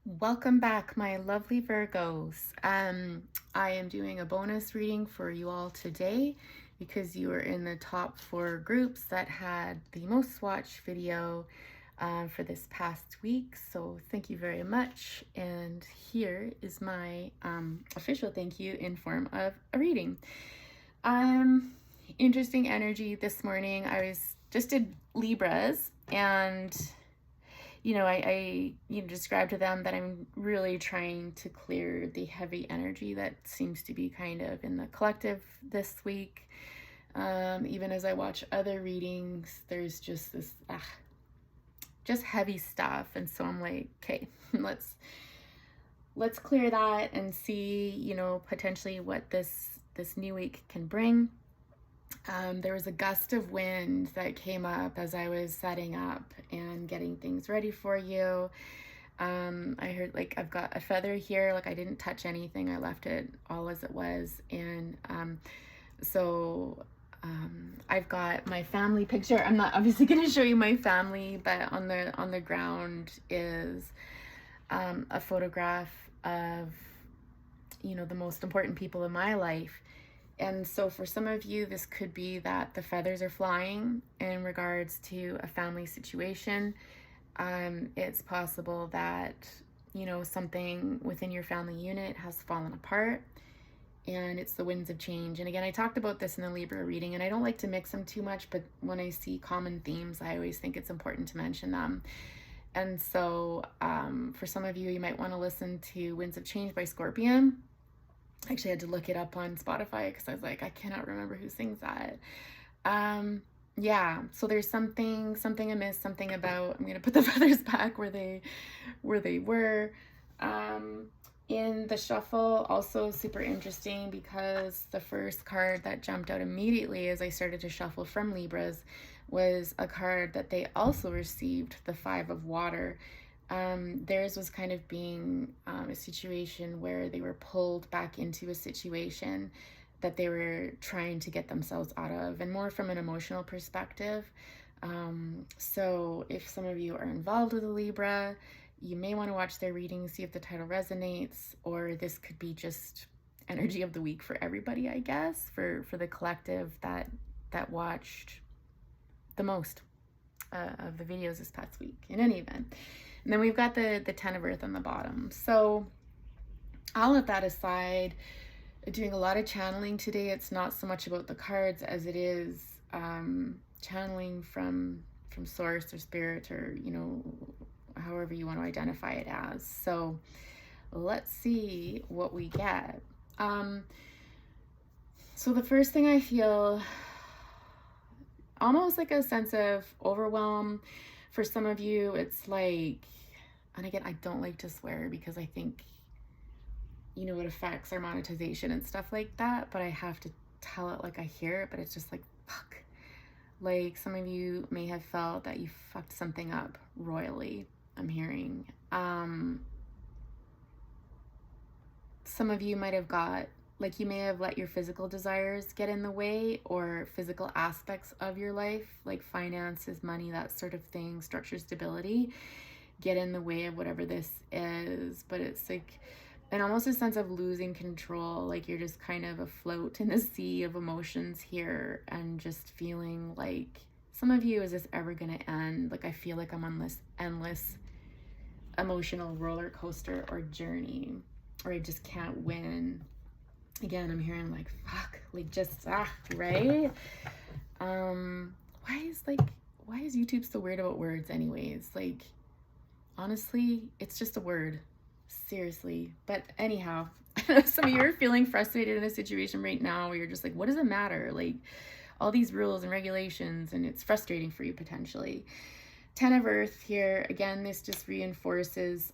Welcome back, my lovely Virgos. I am doing a bonus reading for you all today because you were in the top 4 groups that had the most watched video for this past week. So thank you very much. And here is my official thank you in form of a reading. Interesting energy this morning. I was just did Libras and I described to them that I'm really trying to clear the heavy energy that seems to be kind of in the collective this week. Even as I watch other readings, there's just this just heavy stuff, and so I'm like, okay, let's clear that and see, potentially what this new week can bring. There was a gust of wind that came up as I was setting up and getting things ready for you. I heard I've got a feather here, I didn't touch anything. I left it all as it was. And I've got my family picture. I'm not obviously going to show you my family, but on the ground is a photograph of the most important people in my life. And so for some of you, this could be that the feathers are flying in regards to a family situation. It's possible that, something within your family unit has fallen apart, and it's the winds of change. And again, I talked about this in the Libra reading, and I don't like to mix them too much, but when I see common themes, I always think it's important to mention them. And so for some of you, you might want to listen to Winds of Change by Scorpion. I actually had to look it up on Spotify because I was like, I cannot remember who sings that. So there's something amiss, something about, I'm gonna put the feathers back where they were. In the shuffle, also super interesting because the first card that jumped out immediately as I started to shuffle from Libras was a card that they also received, the Five of Water. Theirs was kind of being a situation where they were pulled back into a situation that they were trying to get themselves out of, and more from an emotional perspective. So if some of you are involved with a Libra, you may want to watch their reading, see if the title resonates, or this could be just energy of the week for everybody, I guess, for the collective that watched the most of the videos this past week, in any event. And then we've got the Ten of Earth on the bottom. So all of that aside, doing a lot of channeling today. It's not so much about the cards as it is channeling from source or spirit, or however you want to identify it as. So let's see what we get. So the first thing I feel, almost like a sense of overwhelm. For some of you, it's like, and again, I don't like to swear because I think, it affects our monetization and stuff like that, but I have to tell it like I hear it, but it's just like, fuck. Like some of you may have felt that you fucked something up royally, I'm hearing. Some of you might have you may have let your physical desires get in the way, or physical aspects of your life, like finances, money, that sort of thing, structure, stability, get in the way of whatever this is. But it's like and almost a sense of losing control, like you're just kind of afloat in the sea of emotions here, and just feeling like, some of you, is this ever gonna end? Like I feel like I'm on this endless emotional roller coaster or journey, or I just can't win. Again, I'm hearing like, fuck, like just, right? Why is YouTube so weird about words anyways? Like, honestly, it's just a word. Seriously. But anyhow, some of you are feeling frustrated in a situation right now where you're just like, what does it matter? Like, all these rules and regulations, and it's frustrating for you potentially. Ten of Earth here. Again, this just reinforces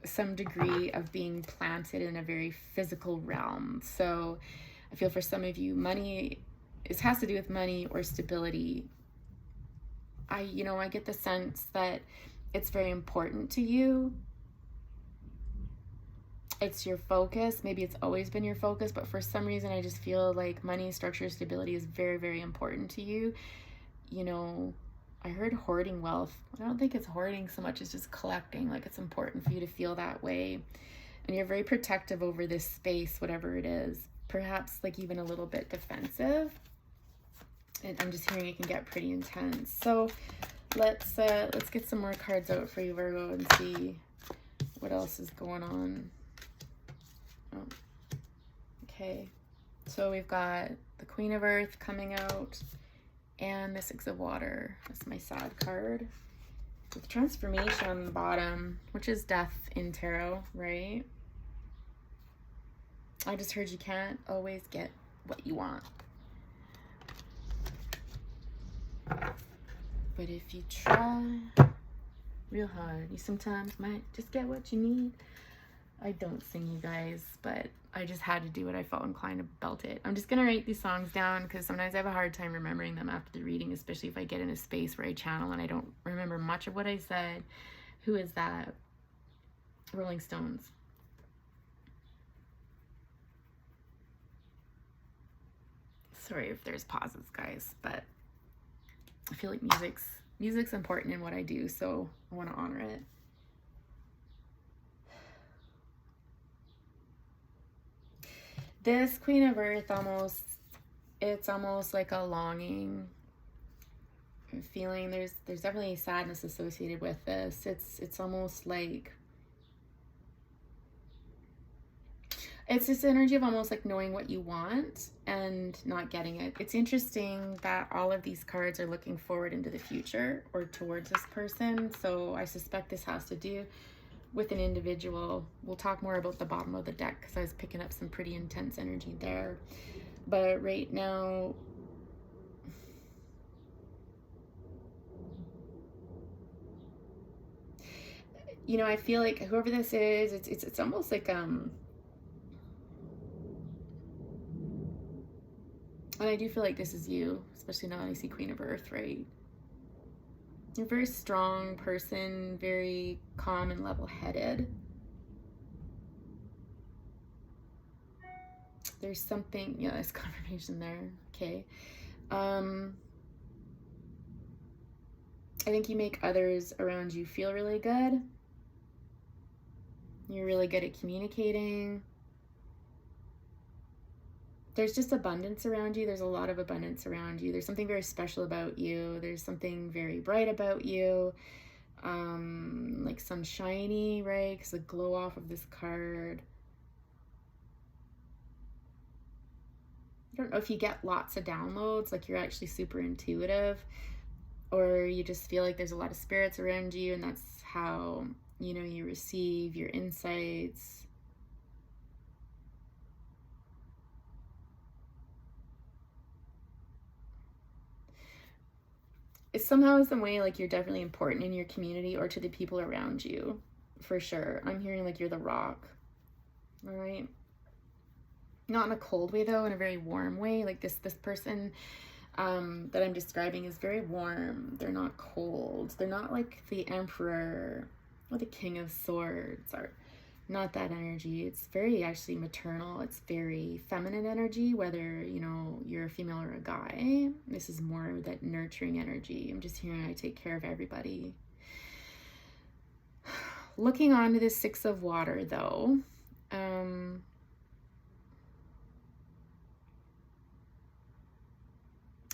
some degree of being planted in a very physical realm. So I feel for some of you, money, it has to do with money or stability. I get the sense that it's very important to you. It's your focus. Maybe it's always been your focus, but for some reason I just feel like money, structure, stability is very, very important to you. I heard hoarding wealth. I don't think it's hoarding so much as just collecting. Like, it's important for you to feel that way. And you're very protective over this space, whatever it is. Perhaps like even a little bit defensive. And I'm just hearing it can get pretty intense. So let's get some more cards out for you, Virgo, and see what else is going on. Oh. Okay. So we've got the Queen of Earth coming out and the Six of Water. That's my sad card. With transformation on the bottom, which is death in tarot, right? I just heard you can't always get what you want. But if you try real hard, you sometimes might just get what you need. I don't sing, you guys, but I just had to do it. I felt inclined to belt it. I'm just going to write these songs down because sometimes I have a hard time remembering them after the reading, especially if I get in a space where I channel and I don't remember much of what I said. Who is that? Rolling Stones. Sorry if there's pauses, guys, but I feel like music's important in what I do, so I want to honor it. This Queen of Earth it's almost like a longing feeling. There's definitely sadness associated with this. It's almost like it's this energy of almost like knowing what you want and not getting it. It's interesting that all of these cards are looking forward into the future or towards this person. So I suspect this has to do with an individual. We'll talk more about the bottom of the deck because I was picking up some pretty intense energy there. But right now, you know, I feel like whoever this is, it's almost like and I do feel like this is you, especially now that I see Queen of Earth, right? You're a very strong person, very calm and level-headed. There's something, yeah, there's confirmation there. Okay. I think you make others around you feel really good. You're really good at communicating. There's just abundance around you. There's a lot of abundance around you. There's something very special about you. There's something very bright about you. Like sunshiny, right? Because the glow off of this card. I don't know if you get lots of downloads, like you're actually super intuitive, or you just feel like there's a lot of spirits around you and that's how, you know, you receive your insights. It's somehow some way like you're definitely important in your community or to the people around you, for sure. I'm hearing like you're the rock. All right. Not in a cold way though, in a very warm way. Like this person that I'm describing is very warm. They're not cold. They're not like the Emperor or the King of Swords, or not that energy. It's very actually maternal. It's very feminine energy, whether, you know, you're a female or a guy. This is more that nurturing energy. I'm just hearing I take care of everybody. Looking on to the Six of Water though,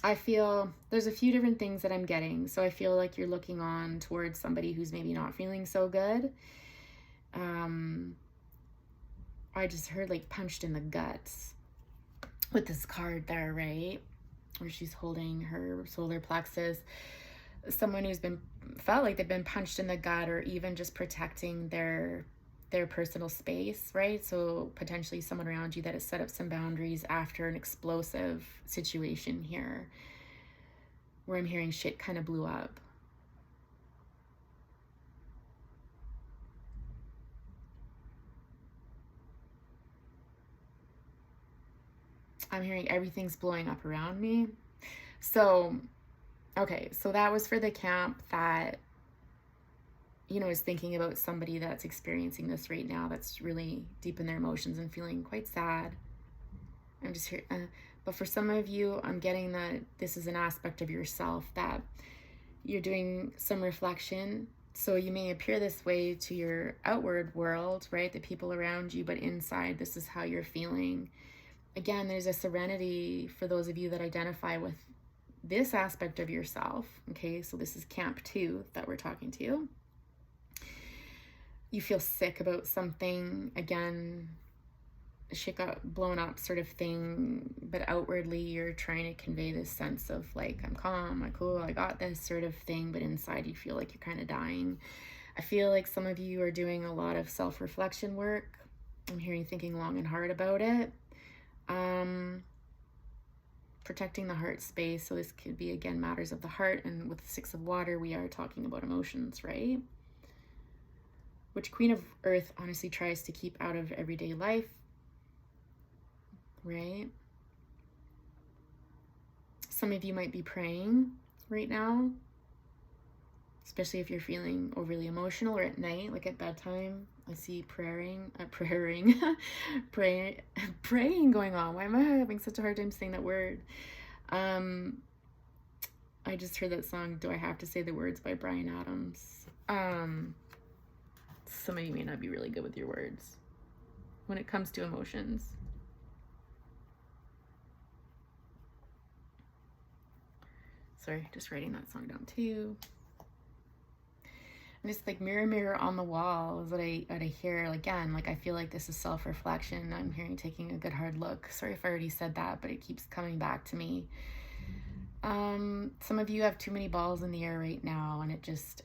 I feel there's a few different things that I'm getting. So I feel like you're looking on towards somebody who's maybe not feeling so good. I just heard like punched in the guts with this card there, right? Where she's holding her solar plexus. Someone who's felt like they've been punched in the gut, or even just protecting their personal space, right? So potentially someone around you that has set up some boundaries after an explosive situation here, where I'm hearing shit kind of blew up. I'm hearing everything's blowing up around me. So, okay, so that was for the camp that, you know, is thinking about somebody that's experiencing this right now, that's really deep in their emotions and feeling quite sad. I'm just here. But for some of you, I'm getting that this is an aspect of yourself that You're doing some reflection. So you may appear this way to your outward world, right? The people around you, but inside, this is how you're feeling. Again, there's a serenity for those of you that identify with this aspect of yourself. Okay, so this is camp 2 that we're talking to. You feel sick about something, again, shit got blown up sort of thing, but outwardly you're trying to convey this sense of like, I'm calm, I'm cool, I got this sort of thing, but inside you feel like you're kind of dying. I feel like some of you are doing a lot of self-reflection work. I'm hearing thinking long and hard about it. Protecting the heart space. So this could be, again, matters of the heart. And with the 6 of water, we are talking about emotions, right? Which Queen of Earth honestly tries to keep out of everyday life, right? Some of you might be praying right now, especially if you're feeling overly emotional, or at night, like at bedtime. I see praying going on. Why am I having such a hard time saying that word? I just heard that song, Do I Have to Say the Words, by Bryan Adams. Some of you may not be really good with your words when it comes to emotions. Sorry, just writing that song down too. And just like mirror, mirror on the wall is what I hear. Again, like I feel like this is self-reflection. I'm hearing taking a good hard look. Sorry if I already said that, but it keeps coming back to me. Some of you have too many balls in the air right now, and it just,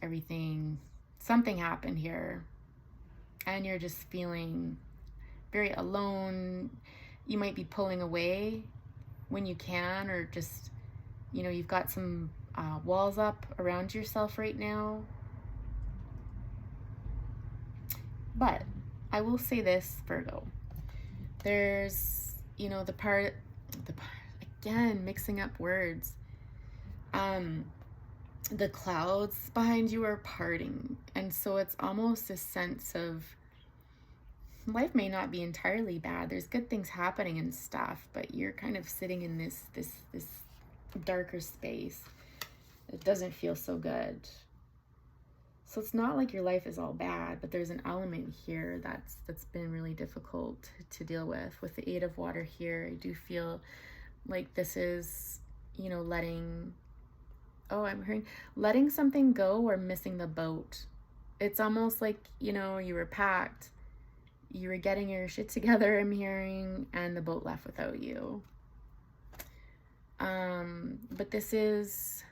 something happened here. And you're just feeling very alone. You might be pulling away when you can, or just, you've got some walls up around yourself right now. But I will say this, Virgo. There's, the part, again, mixing up words. The clouds behind you are parting. And so it's almost a sense of life may not be entirely bad. There's good things happening and stuff, but you're kind of sitting in this darker space. It doesn't feel so good. So it's not like your life is all bad, but there's an element here that's been really difficult to deal with. With the 8 of water here, I do feel like this is, letting something go or missing the boat. It's almost like, you were packed, you were getting your shit together, I'm hearing, and the boat left without you. But this is,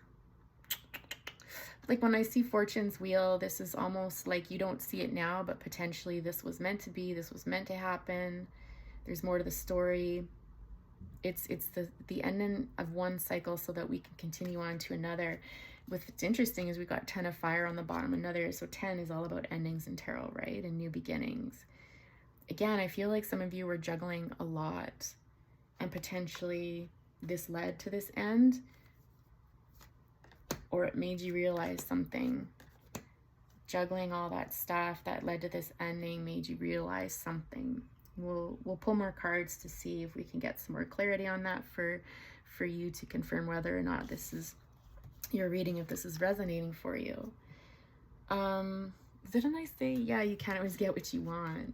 like when I see Fortune's wheel, this is almost like you don't see it now, but potentially this was meant to be, this was meant to happen. There's more to the story. It's the ending of one cycle so that we can continue on to another. What's interesting is we got 10 of fire on the bottom, another. So 10 is all about endings in tarot, right? And new beginnings. Again, I feel like some of you were juggling a lot, and potentially this led to this end, or it made you realize something. Juggling all that stuff that led to this ending made you realize something. We'll pull more cards to see if we can get some more clarity on that for you to confirm whether or not this is your reading, if this is resonating for you. Didn't I say, yeah, you can't always get what you want?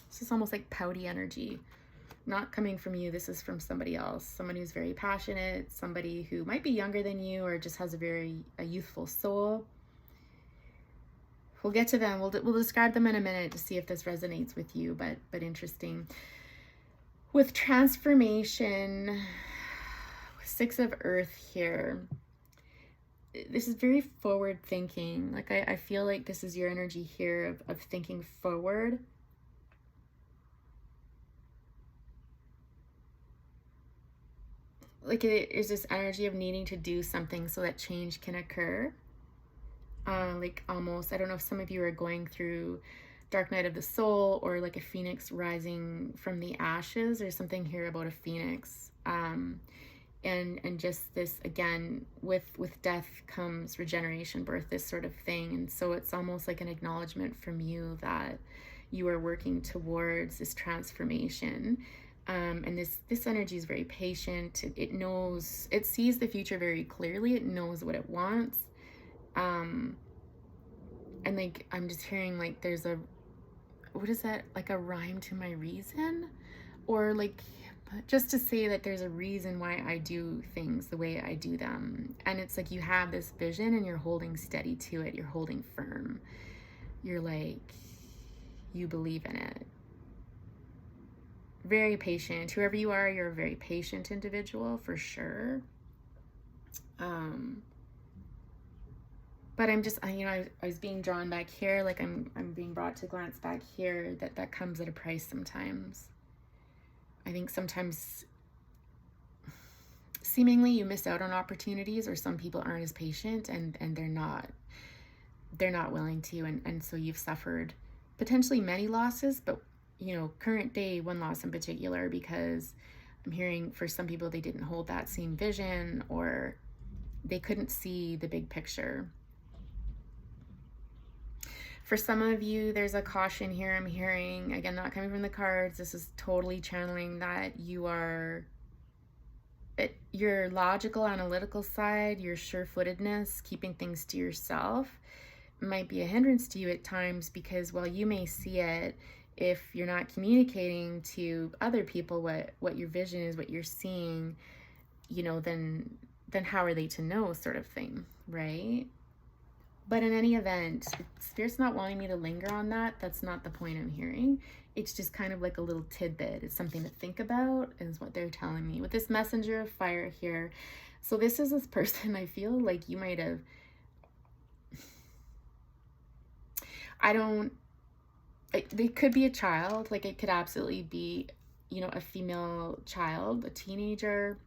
This is almost like pouty energy. Not coming from you, this is from somebody else. Someone who's very passionate, somebody who might be younger than you or just has a youthful soul. We'll get to them. We'll describe them in a minute to see if this resonates with you, but interesting. With transformation, 6 of Earth here, this is very forward thinking. Like I feel like this is your energy here of thinking forward. Like it is this energy of needing to do something so that change can occur. Like almost, I don't know if some of you are going through dark night of the soul, or like a phoenix rising from the ashes. There's something here about a phoenix. And just this, again, with death comes regeneration, birth, this sort of thing. And so it's almost like an acknowledgement from you that you are working towards this transformation. And this energy is very patient. It knows, it sees the future very clearly. It knows what it wants. And like, I'm just hearing like there's a, what is that? Like a rhyme to my reason? Or like, just to say that there's a reason why I do things the way I do them. And it's like you have this vision and you're holding steady to it. You're holding firm. You're like, you believe in it. Very patient. Whoever you are, you're a very patient individual for sure. But I'm just, I was being drawn back here. Like I'm being brought to glance back here. That comes at a price sometimes. I think sometimes seemingly you miss out on opportunities, or some people aren't as patient and they're not willing to. And so you've suffered potentially many losses, but current day, one loss in particular, because I'm hearing for some people, they didn't hold that same vision, or they couldn't see the big picture. For some of you, there's a caution here. I'm hearing, again, not coming from the cards. This is totally channeling that your logical, analytical side, your sure-footedness, keeping things to yourself might be a hindrance to you at times, because while you may see it, if you're not communicating to other people what your vision is, what you're seeing, then how are they to know, sort of thing, right? But in any event, Spirit's not wanting me to linger on that. That's not the point I'm hearing. It's just kind of like a little tidbit. It's something to think about, is what they're telling me. With this messenger of fire here. So this is this person, I feel like you might have... They could be a child. Like it could absolutely be, a female child, a teenager.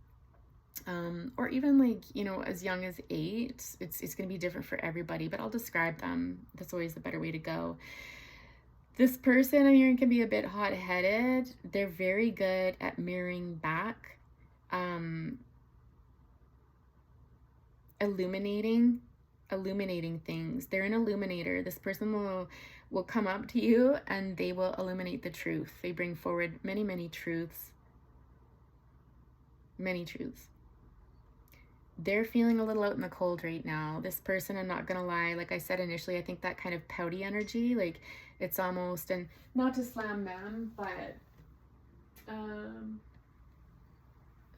Or even like, as young as 8, it's going to be different for everybody, but I'll describe them. That's always the better way to go. This person I'm hearing can be a bit hot-headed. They're very good at mirroring back, illuminating things. They're an illuminator. This person will come up to you and they will illuminate the truth. They bring forward many, many truths. Many truths. They're feeling a little out in the cold right now. This person, I'm not gonna lie, like I said initially, I think that kind of pouty energy, like it's almost, and not to slam them, but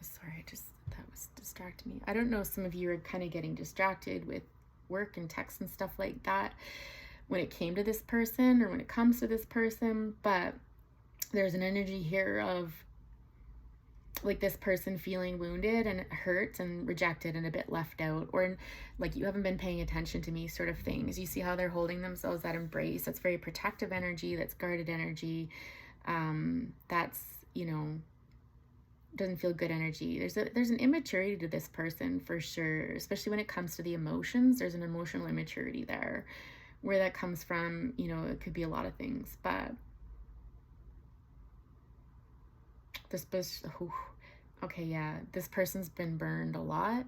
sorry, that was distracting me. I don't know, some of you are kind of getting distracted with work and texts and stuff like that when it came to this person, or when it comes to this person, but there's an energy here of like this person feeling wounded and hurt and rejected and a bit left out, or like you haven't been paying attention to me, sort of things. You see how they're holding themselves, that embrace, that's very protective energy, that's guarded energy, that's doesn't feel good energy. There's an immaturity to this person for sure, especially when it comes to the emotions. There's an emotional immaturity there. Where that comes from, it could be a lot of things, but this person, okay, yeah, this person's been burned a lot.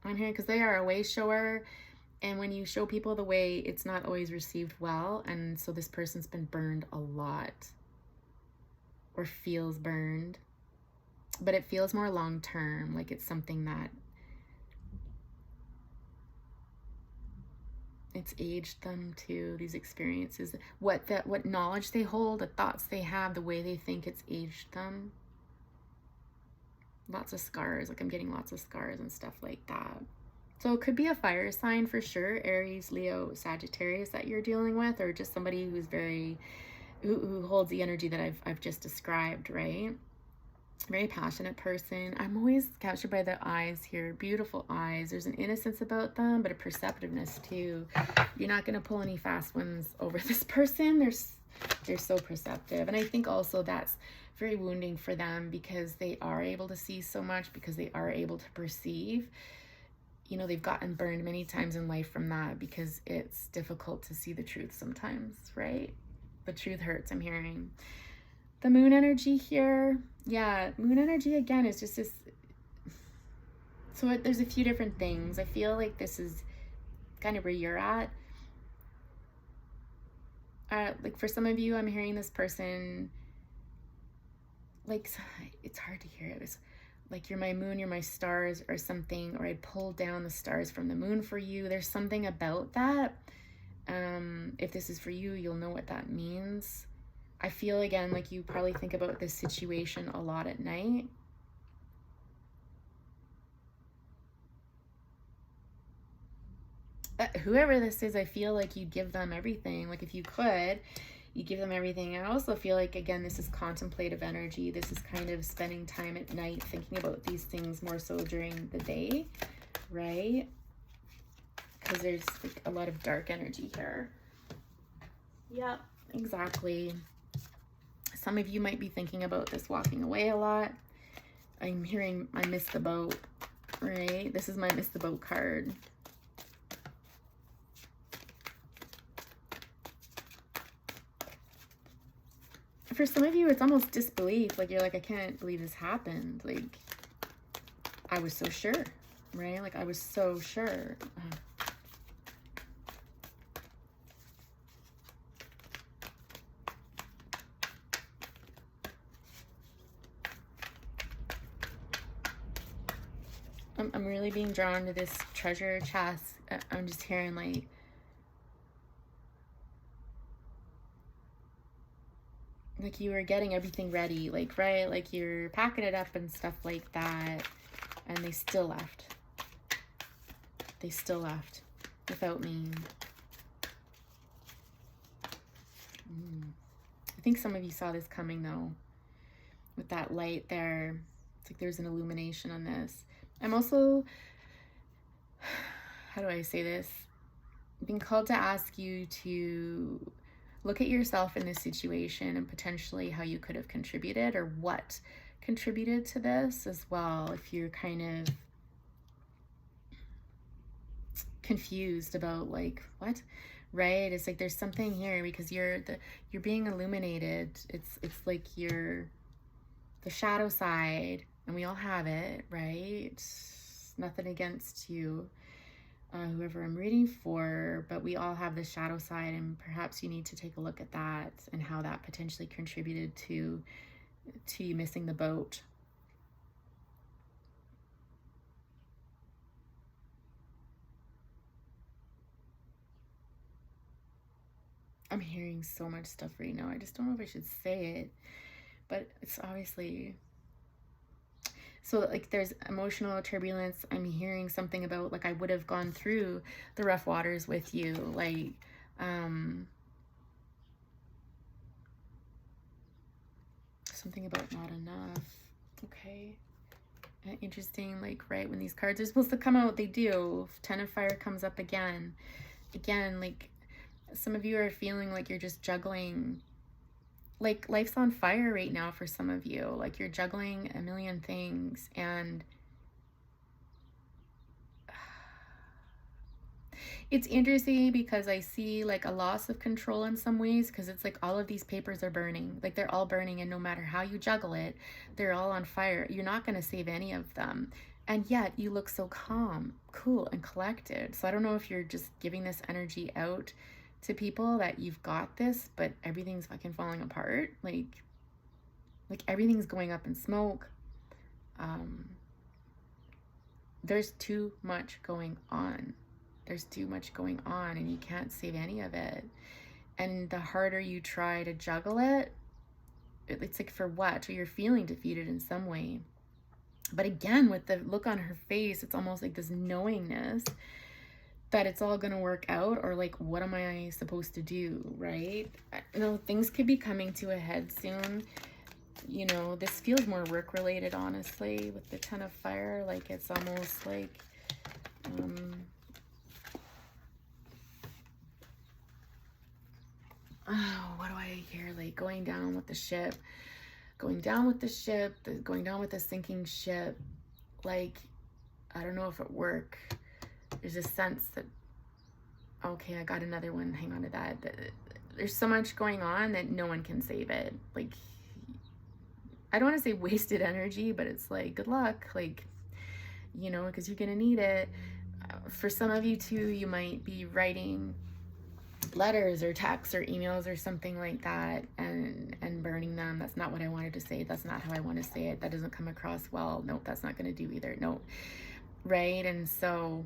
I'm hearing, because they are a way shower, and when you show people the way, it's not always received well, and so this person's been burned a lot, or feels burned, but it feels more long-term, like it's something that it's aged them to, these experiences, what knowledge they hold, the thoughts they have, the way they think, it's aged them. Lots of scars, like I'm getting lots of scars and stuff like that. So it could be a fire sign for sure, Aries, Leo, Sagittarius that you're dealing with, or just somebody who's who holds the energy that I've just described, right? Very passionate person. I'm always captured by the eyes here. Beautiful eyes. There's an innocence about them, but a perceptiveness too. You're not going to pull any fast ones over this person. They're so perceptive. And I think also that's very wounding for them, because they are able to see so much, because they are able to perceive. They've gotten burned many times in life from that, because it's difficult to see the truth sometimes, right? The truth hurts, I'm hearing. The moon energy here, yeah, moon energy again is just this. So there's a few different things. I feel like this is kind of where you're at. like for some of you, I'm hearing this person, like, it's hard to hear it. It's like, you're my moon, you're my stars or something, or I'd pull down the stars from the moon for you. There's something about that. If this is for you, you'll know what that means. I feel, again, like you probably think about this situation a lot at night. Whoever this is, I feel like you give them everything. Like, if you could, you give them everything. I also feel like, again, this is contemplative energy. This is kind of spending time at night thinking about these things more so during the day, right? Because there's like a lot of dark energy here. Yep, exactly. Some of you might be thinking about this walking away a lot. I'm hearing I missed the boat, right? This is my miss the boat card. For some of you, it's almost disbelief. Like, you're like, I can't believe this happened. Like, I was so sure, right? Like, I was so sure. I'm really being drawn to this treasure chest. I'm just hearing like you were getting everything ready, like, right? Like, you're packing it up and stuff like that. And they still left. They still left without me. I think some of you saw this coming, though, with that light there. It's like there's an illumination on this. I'm also, how do I say this? I'm being called to ask you to look at yourself in this situation and potentially how you could have contributed, or what contributed to this as well. If you're kind of confused about, like, what, right? It's like there's something here because you're being illuminated. It's like you're the shadow side, and we all have it, right? Nothing against you, whoever I'm reading for, but we all have the shadow side, and perhaps you need to take a look at that and how that potentially contributed to you missing the boat. I'm hearing so much stuff right now. I just don't know if I should say it, but it's obviously, so like there's emotional turbulence. I'm hearing something about, like, I would have gone through the rough waters with you, like, something about not enough. Okay. Interesting, like, right when these cards are supposed to come out, they do. Ten of Fire comes up again. Like, some of you are feeling like you're just juggling, like, life's on fire right now for some of you. Like, you're juggling a million things, and it's interesting because I see like a loss of control in some ways, because it's like all of these papers are burning. Like, they're all burning, and no matter how you juggle it, they're all on fire. You're not going to save any of them. And yet you look so calm, cool, and collected. So I don't know if you're just giving this energy out to people that you've got this, but everything's fucking falling apart. Like everything's going up in smoke. There's too much going on. There's too much going on, and you can't save any of it. And the harder you try to juggle it, it's like, for what? So you're feeling defeated in some way. But again, with the look on her face, it's almost like this knowingness that it's all going to work out, or like, what am I supposed to do, right? You know, things could be coming to a head soon. You know, this feels more work related, honestly, with the Ten of Fire. Like, it's almost like, oh, what do I hear? Like, going down with the ship, going down with the ship, going down with the sinking ship. Like, I don't know if it work. There's a sense that, okay, I got another one, hang on to that. There's so much going on that no one can save it. Like, I don't want to say wasted energy, but it's like, good luck, like, you know, because you're gonna need it. For some of you too, you might be writing letters or texts or emails or something like that, and burning them. That's not what I wanted to say. That's not how I want to say it. That doesn't come across well. Nope, that's not going to do either. Nope. Right? And so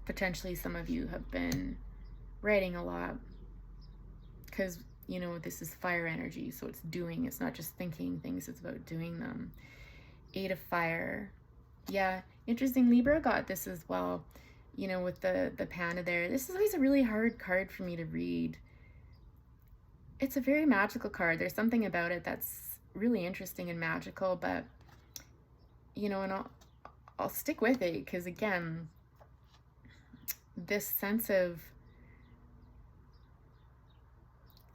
potentially some of you have been writing a lot because, you know, this is fire energy. So it's doing, it's not just thinking things, it's about doing them. 8 of fire. Yeah, interesting. Libra got this as well, you know, with the panda there. This is always a really hard card for me to read. It's a very magical card. There's something about it that's really interesting and magical, but, you know, and I'll stick with it because, again, this sense of,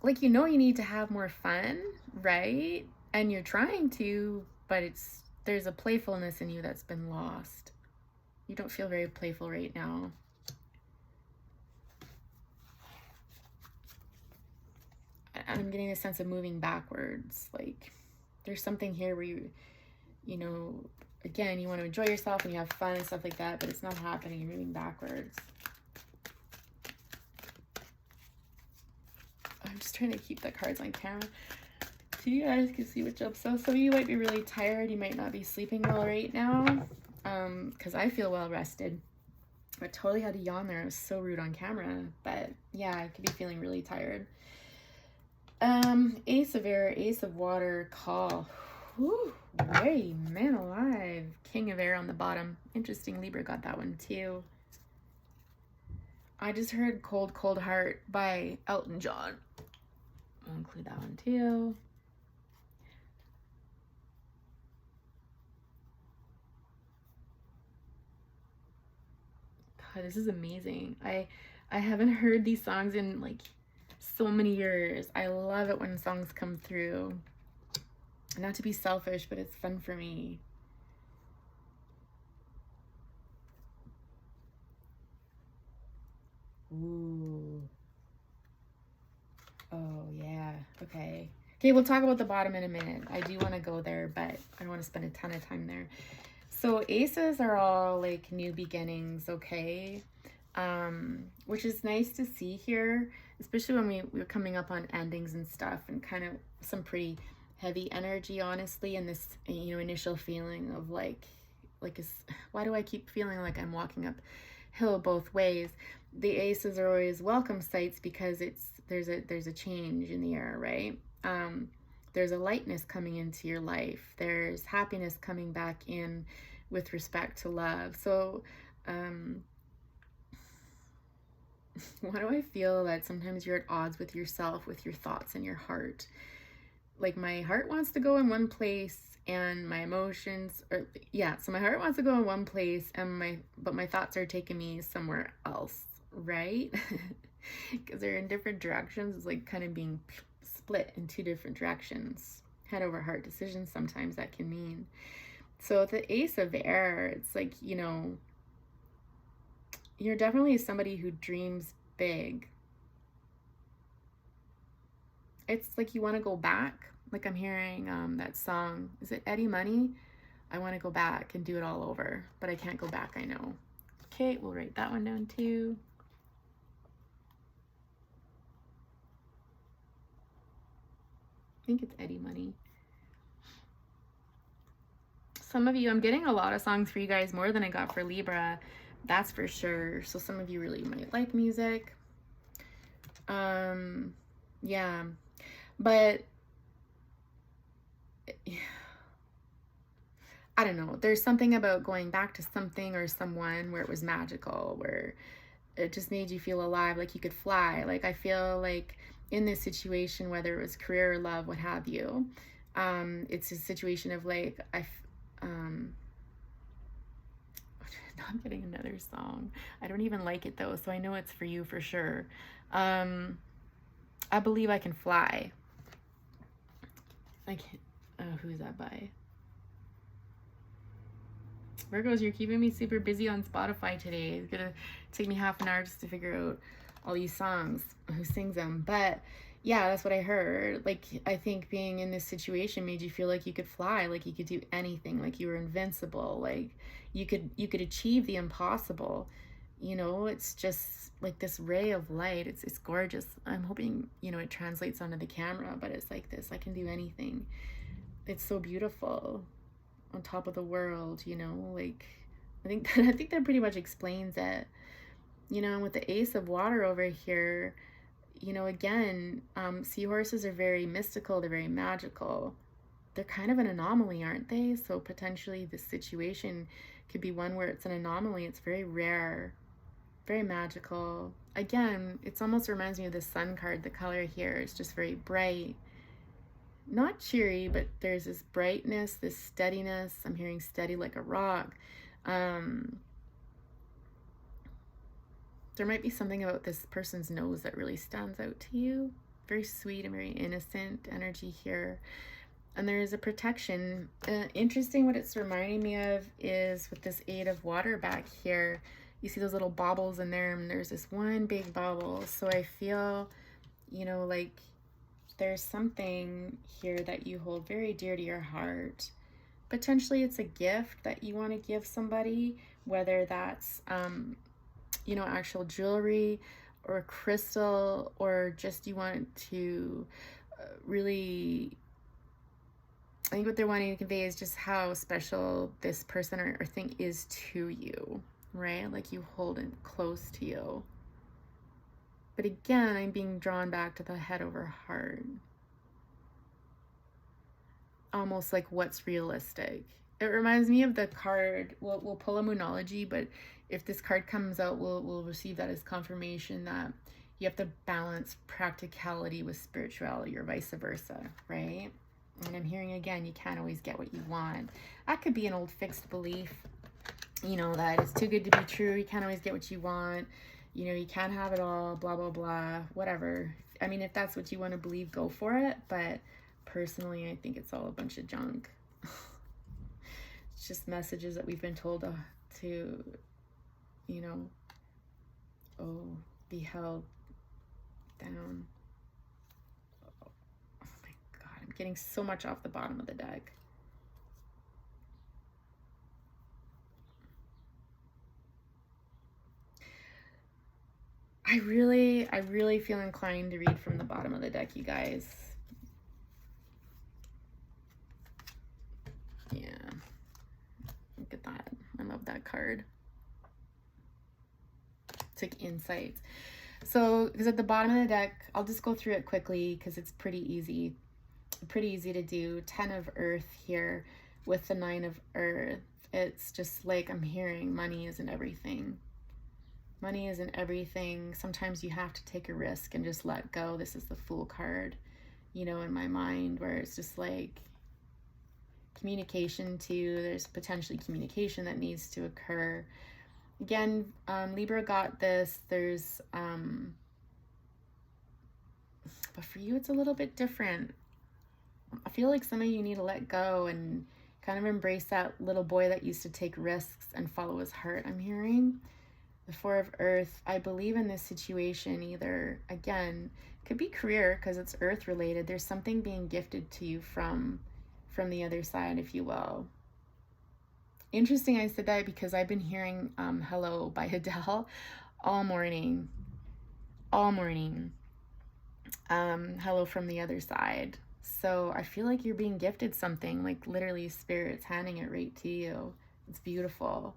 like, you know, you need to have more fun, right? And you're trying to, but there's a playfulness in you that's been lost. You don't feel very playful right now. I'm getting a sense of moving backwards. Like, there's something here where you know, again, you want to enjoy yourself and you have fun and stuff like that, but it's not happening. You're moving backwards. I'm just trying to keep the cards on camera so you guys can see what's up. So some of you might be really tired. You might not be sleeping well right now, because I feel well rested. I totally had a yawn there. I was so rude on camera, but yeah, I could be feeling really tired. Ace of air, ace of water, call. Whew, way, man alive. King of air on the bottom. Interesting, Libra got that one too. I just heard Cold, Cold Heart by Elton John. I'll include that one too. God, this is amazing. I haven't heard these songs in like so many years. I love it when songs come through. Not to be selfish, but it's fun for me. Ooh. Oh, yeah. Okay. Okay, we'll talk about the bottom in a minute. I do want to go there, but I don't want to spend a ton of time there. So aces are all like new beginnings, okay? Which is nice to see here, especially when we're coming up on endings and stuff, and kind of some pretty heavy energy, honestly, and this, you know, initial feeling of like why do I keep feeling like I'm walking uphill both ways? The aces are always welcome sights because there's a change in the air, right? There's a lightness coming into your life. There's happiness coming back in with respect to love. So why do I feel that sometimes you're at odds with yourself, with your thoughts and your heart? Like, my heart wants to go in one place and my emotions are, yeah, so my heart wants to go in one place but my thoughts are taking me somewhere else, right? Because they're in different directions. It's like kind of being split in two different directions. Head over heart decisions sometimes that can mean. So the ace of air, it's like, you know, you're definitely somebody who dreams big. It's like you want to go back. Like, I'm hearing that song. Is it Eddie Money? I want to go back and do it all over, but I can't go back, I know. Okay, we'll write that one down too. I think it's Eddie Money. Some of you, I'm getting a lot of songs for you guys, more than I got for Libra. That's for sure. So some of you really might like music. Yeah. But I don't know. There's something about going back to something or someone where it was magical, where it just made you feel alive, like you could fly. Like, I feel like in this situation, whether it was career or love, what have you, it's a situation of like, now I'm getting another song. I don't even like it though, so I know it's for you for sure. I believe I can fly. I can't. Oh, who's that by? Virgos, you're keeping me super busy on Spotify today. It's gonna take me half an hour just to figure out all these songs, who sings them. But yeah, that's what I heard. Like, I think being in this situation made you feel like you could fly, like you could do anything, like you were invincible, like you could achieve the impossible. you know, it's just like this ray of light. It's gorgeous. I'm hoping, you know, it translates onto the camera, but it's like this, I can do anything. It's so beautiful, on top of the world, you know, like I think that pretty much explains it. You know, with the Ace of Water over here, you know, again, seahorses are very mystical, they're very magical. They're kind of an anomaly, aren't they? So potentially this situation could be one where it's an anomaly. It's very rare, very magical. Again, it's almost reminds me of the Sun card. The color here is just very bright, not cheery, but there's this brightness, this steadiness. I'm hearing steady like a rock. There might be something about this person's nose that really stands out to you. Very sweet and very innocent energy here. And there is a protection. Interesting, what it's reminding me of is with this Eight of Water back here, you see those little baubles in there, and there's this one big bubble. So I feel, you know, like there's something here that you hold very dear to your heart. Potentially it's a gift that you want to give somebody, whether that's, you know, actual jewelry or crystal, or just you want to really, I think what they're wanting to convey is just how special this person or thing is to you, right? Like you hold it close to you. But again, I'm being drawn back to the head over heart. Almost like what's realistic. It reminds me of the card, we'll pull a Moonology, but if this card comes out, we'll receive that as confirmation that you have to balance practicality with spirituality, or vice versa, right? And I'm hearing again, you can't always get what you want. That could be an old fixed belief, you know, that it's too good to be true. You can't always get what you want. You know, you can't have it all, blah, blah, blah, whatever. I mean, if that's what you want to believe, go for it. But personally, I think it's all a bunch of junk. It's just messages that we've been told to, you know, be held down. Oh my God, I'm getting so much off the bottom of the deck. I really feel inclined to read from the bottom of the deck, you guys. Yeah. Look at that. I love that card. It's like insights. So, because at the bottom of the deck, I'll just go through it quickly because it's pretty easy to do. 10 of Earth here with the 9 of Earth. It's just like I'm hearing money isn't everything. Money isn't everything. Sometimes you have to take a risk and just let go. This is the Fool card, you know, in my mind, where it's just like communication too. There's potentially communication that needs to occur. Again, Libra got this. There's, but for you, it's a little bit different. I feel like some of you need to let go and kind of embrace that little boy that used to take risks and follow his heart. I'm hearing the 4 of Earth. I believe in this situation, either, again, could be career because it's Earth related. There's something being gifted to you from the other side, if you will. Interesting I said that because I've been hearing Hello by Adele all morning. Hello from the other side. So I feel like you're being gifted something, like literally Spirit's handing it right to you. It's beautiful.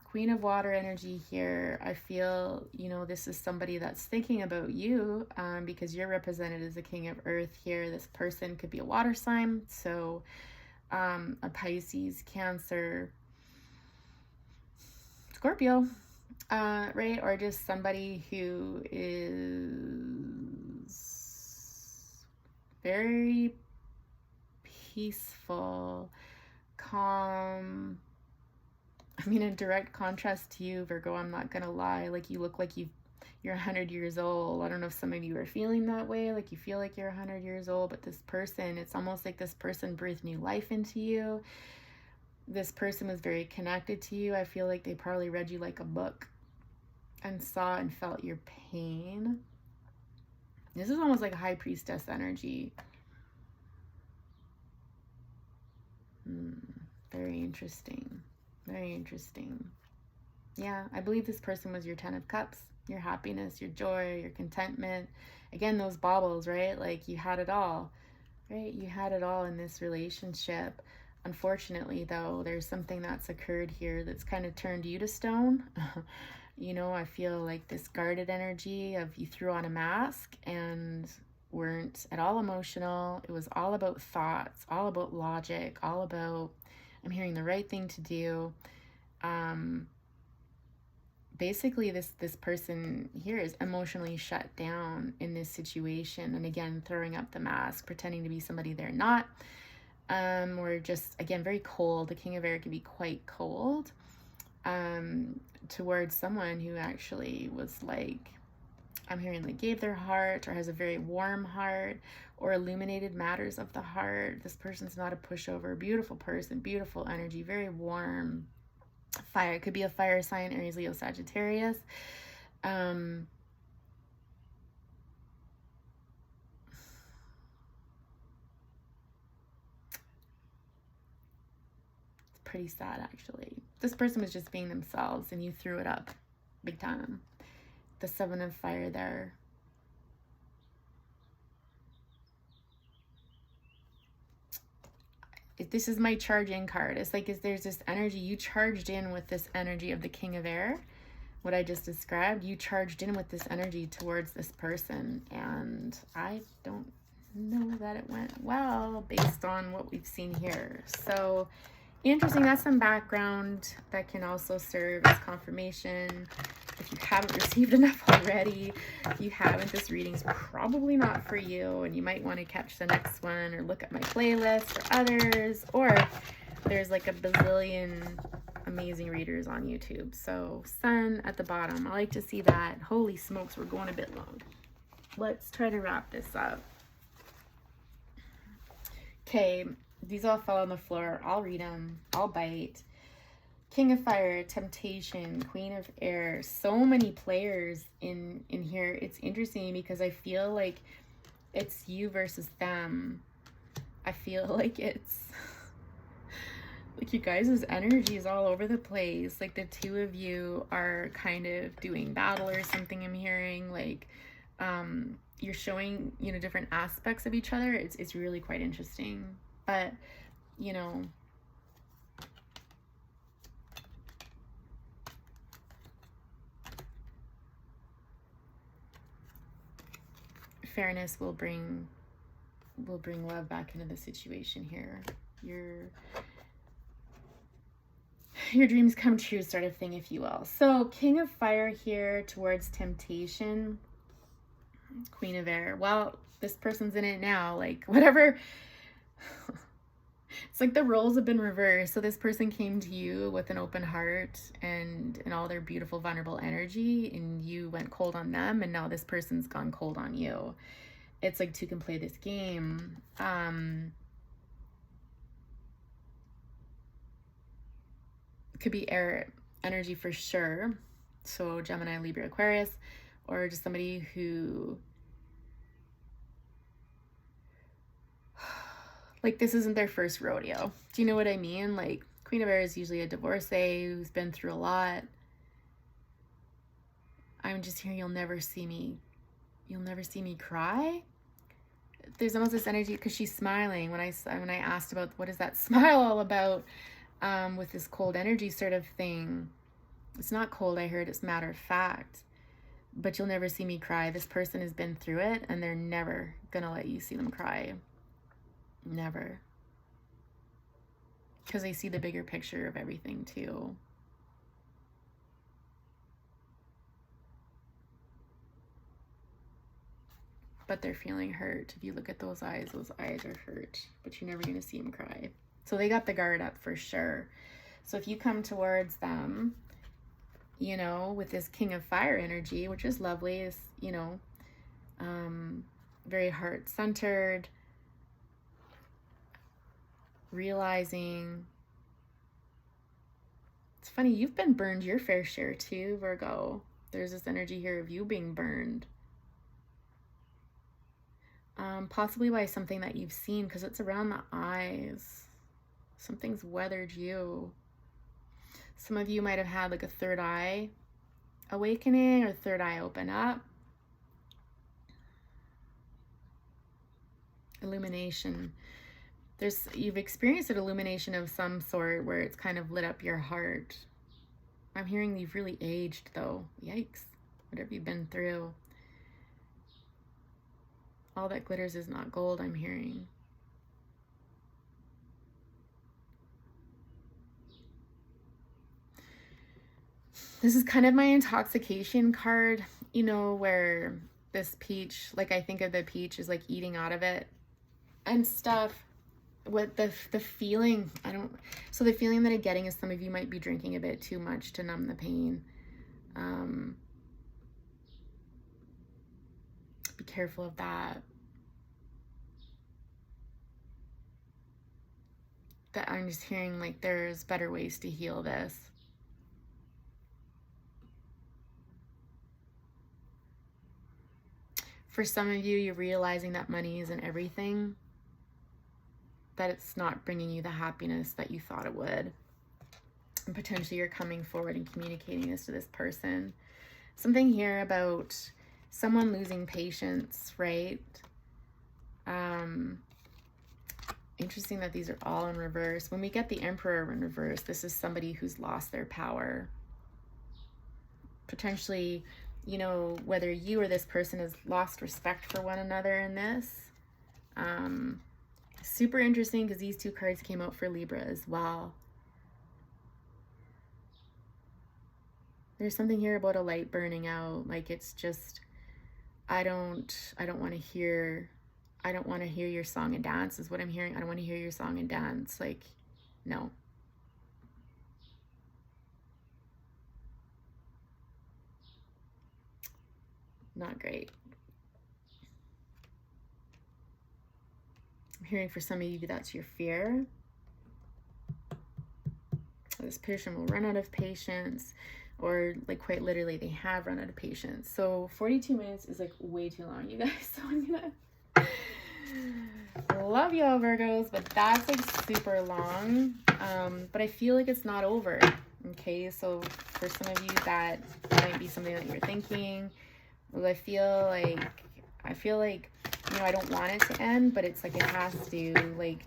Queen of Water energy here. I feel, you know, this is somebody that's thinking about you because you're represented as the King of Earth here. This person could be a water sign. So a Pisces, Cancer, Scorpio, right? Or just somebody who is very peaceful, calm. I mean, in direct contrast to you, Virgo, I'm not gonna lie. Like, you look like you're 100 years old. I don't know if some of you are feeling that way, like you feel like you're 100 years old, but this person, it's almost like this person breathed new life into you. This person was very connected to you. I feel like they probably read you like a book and saw and felt your pain. This is almost like a High Priestess energy. Very interesting. Very interesting. Yeah, I believe this person was your 10 of cups, your happiness, your joy, your contentment. Again, those baubles, right? Like you had it all, right? You had it all in this relationship. Unfortunately, though, there's something that's occurred here that's kind of turned you to stone. You know, I feel like this guarded energy of you threw on a mask and weren't at all emotional. It was all about thoughts, all about logic, all about I'm hearing the right thing to do. Um, Basically this person here is emotionally shut down in this situation, and again throwing up the mask, pretending to be somebody they're not, or just again very cold. The King of Air can be quite cold towards someone who actually was like, I'm hearing like gave their heart or has a very warm heart or illuminated matters of the heart. This person's not a pushover. Beautiful person, beautiful energy, very warm. Fire, it could be a fire sign, Aries, Leo, Sagittarius. It's pretty sad actually. This person was just being themselves and you threw it up big time. The 7 of fire there. This is my charge in card. It's like there's this energy you charged in with this energy of the King of Air. What I just described, you charged in with this energy towards this person, and I don't know that it went well based on what we've seen here. So interesting. That's some background that can also serve as confirmation. If you haven't received enough already, if you haven't, this reading's probably not for you, and you might want to catch the next one or look at my playlist for others, or there's like a bazillion amazing readers on YouTube. So sun at the bottom, I like to see that. Holy smokes, we're going a bit long. Let's try to wrap this up. Okay, these all fell on the floor. I'll read them. I'll bite. King of Fire, Temptation, Queen of Air. So many players in here. It's interesting because I feel like it's you versus them. I feel like it's like you guys' energy is all over the place. Like the two of you are kind of doing battle or something. I'm hearing like you're showing, you know, different aspects of each other. It's really quite interesting. But, you know, fairness will bring love back into the situation here. Your dreams come true sort of thing, if you will. So King of Fire here towards Temptation, Queen of Air. Well, this person's in it now, like whatever. It's like the roles have been reversed. So this person came to you with an open heart and all their beautiful vulnerable energy, and you went cold on them, and now this person's gone cold on you. It's like two can play this game. Could be air energy for sure. So Gemini, Libra, Aquarius, or just somebody who like this isn't their first rodeo. Do you know what I mean? Like Queen of Air is usually a divorcee who's been through a lot. I'm just hearing you'll never see me cry. There's almost this energy because she's smiling when I asked about what is that smile all about, with this cold energy sort of thing. It's not cold, I heard, it's matter of fact. But you'll never see me cry. This person has been through it and they're never gonna let you see them cry. Never. Because they see the bigger picture of everything too. But they're feeling hurt. If you look at those eyes are hurt. But you're never going to see them cry. So they got the guard up for sure. So if you come towards them, you know, with this King of Fire energy, which is lovely, is, you know, very heart-centered, realizing. It's funny, you've been burned your fair share too, Virgo. There's this energy here of you being burned. Possibly by something that you've seen, because it's around the eyes. Something's weathered you. Some of you might have had like a third eye awakening or third eye open up. Illumination. You've experienced an illumination of some sort where it's kind of lit up your heart. I'm hearing you've really aged though. Yikes. Whatever you've been through. All that glitters is not gold, I'm hearing. This is kind of my intoxication card, you know, where this peach, like I think of the peach as like eating out of it and stuff. What the feeling, so the feeling that I'm getting is some of you might be drinking a bit too much to numb the pain. Be careful of that. That I'm just hearing like there's better ways to heal this. For some of you, you're realizing that money isn't everything, that it's not bringing you the happiness that you thought it would. And potentially you're coming forward and communicating this to this person. Something here about someone losing patience, right? Interesting that these are all in reverse. When we get the Emperor in reverse, this is somebody who's lost their power. Potentially, you know, whether you or this person has lost respect for one another in this. Super interesting because these two cards came out for Libra as well. There's something here about a light burning out. Like it's just, I don't want to hear your song and dance is what I'm hearing. I don't want to hear your song and dance. Like, no. Not great. I'm hearing for some of you that's your fear. This person will run out of patience, or like quite literally they have run out of patience. So 42 minutes is like way too long, you guys. So I'm gonna love y'all Virgos, but that's like super long. But I feel like it's not over. Okay, so for some of you that might be something that you're thinking. Well, I feel like, you know, I don't want it to end, but it's like it has to, like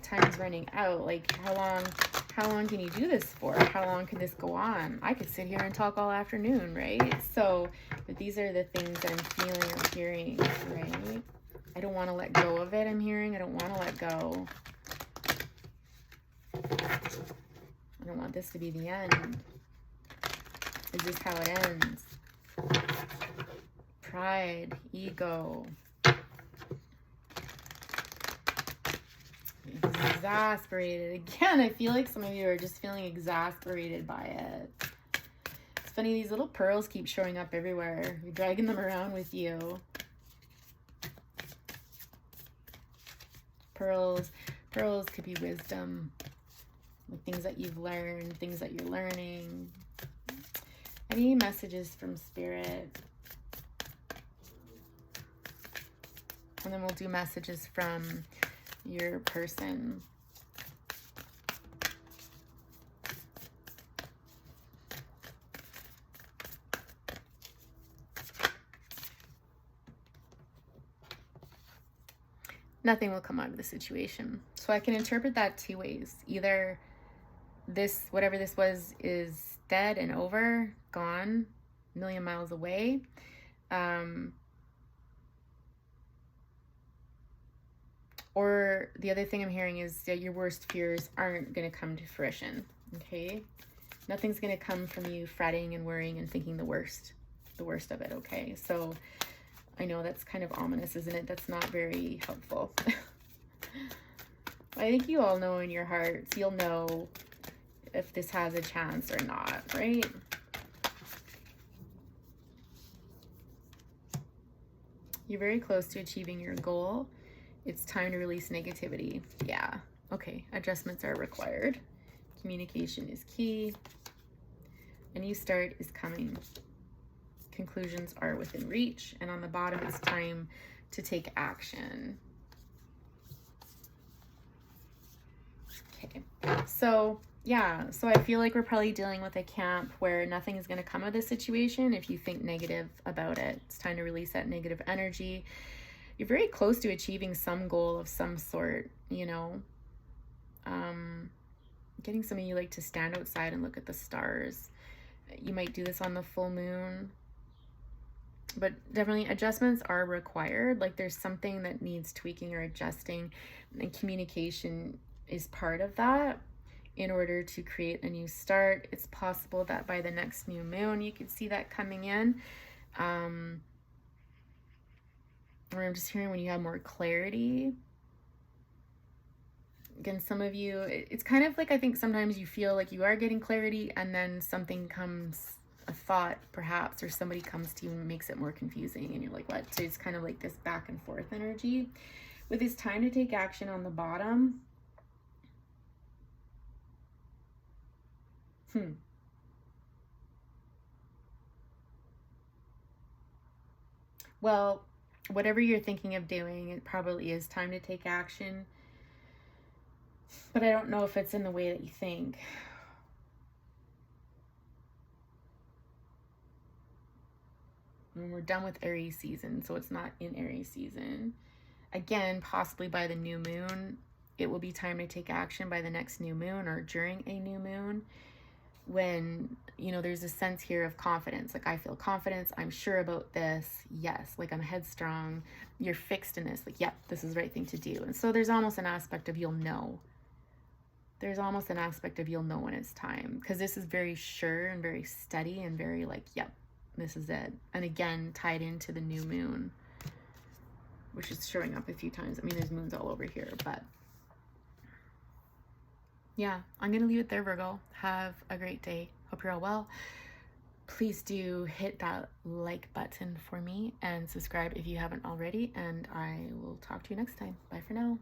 time's running out. Like how long can you do this for? How long can this go on? I could sit here and talk all afternoon, right? So, but these are the things I'm feeling or hearing, right? I don't want to let go of it, I'm hearing. I don't want to let go. I don't want this to be the end. Is this how it ends? Pride, ego. Exasperated. Again, I feel like some of you are just feeling exasperated by it. It's funny, these little pearls keep showing up everywhere. You're dragging them around with you. Pearls could be wisdom. Like things that you've learned, things that you're learning. Any messages from Spirit? And then we'll do messages from your person. Nothing will come out of the situation. So I can interpret that two ways. Either this, whatever this was, is dead and over, gone, a million miles away. Or the other thing I'm hearing is that your worst fears aren't going to come to fruition, okay? Nothing's going to come from you fretting and worrying and thinking the worst of it, okay? So I know that's kind of ominous, isn't it? That's not very helpful. I think you all know in your hearts, you'll know if this has a chance or not, right? You're very close to achieving your goal. It's time to release negativity. Yeah. Okay. Adjustments are required. Communication is key. A new start is coming. Conclusions are within reach. And on the bottom, it's time to take action. Okay. So Yeah, so I feel like we're probably dealing with a camp where nothing is going to come of this situation if you think negative about it. It's time to release that negative energy. You're very close to achieving some goal of some sort, you know. Getting some of you like to stand outside and look at the stars. You might do this on the full moon, but definitely adjustments are required. Like there's something that needs tweaking or adjusting, and communication is part of that in order to create a new start. It's possible that by the next new moon you could see that coming in. Or I'm just hearing when you have more clarity. Again, some of you, it's kind of like, I think sometimes you feel like you are getting clarity and then something comes, a thought perhaps, or somebody comes to you and makes it more confusing and you're like, what? So it's kind of like this back and forth energy. With this time to take action on the bottom, well, whatever you're thinking of doing, it probably is time to take action. But I don't know if it's in the way that you think. And we're done with Aries season, so it's not in Aries season. Again, possibly by the new moon, it will be time to take action by the next new moon or during a new moon. When, you know, there's a sense here of confidence. Like, I feel confidence. I'm sure about this. Yes. Like, I'm headstrong. You're fixed in this. Like, yep, this is the right thing to do. And so there's almost an aspect of you'll know. There's almost an aspect of you'll know when it's time. Because this is very sure and very steady and very like, yep, this is it. And again, tied into the new moon, which is showing up a few times. I mean, there's moons all over here, but yeah, I'm going to leave it there, Virgo. Have a great day. Hope you're all well. Please do hit that like button for me and subscribe if you haven't already. And I will talk to you next time. Bye for now.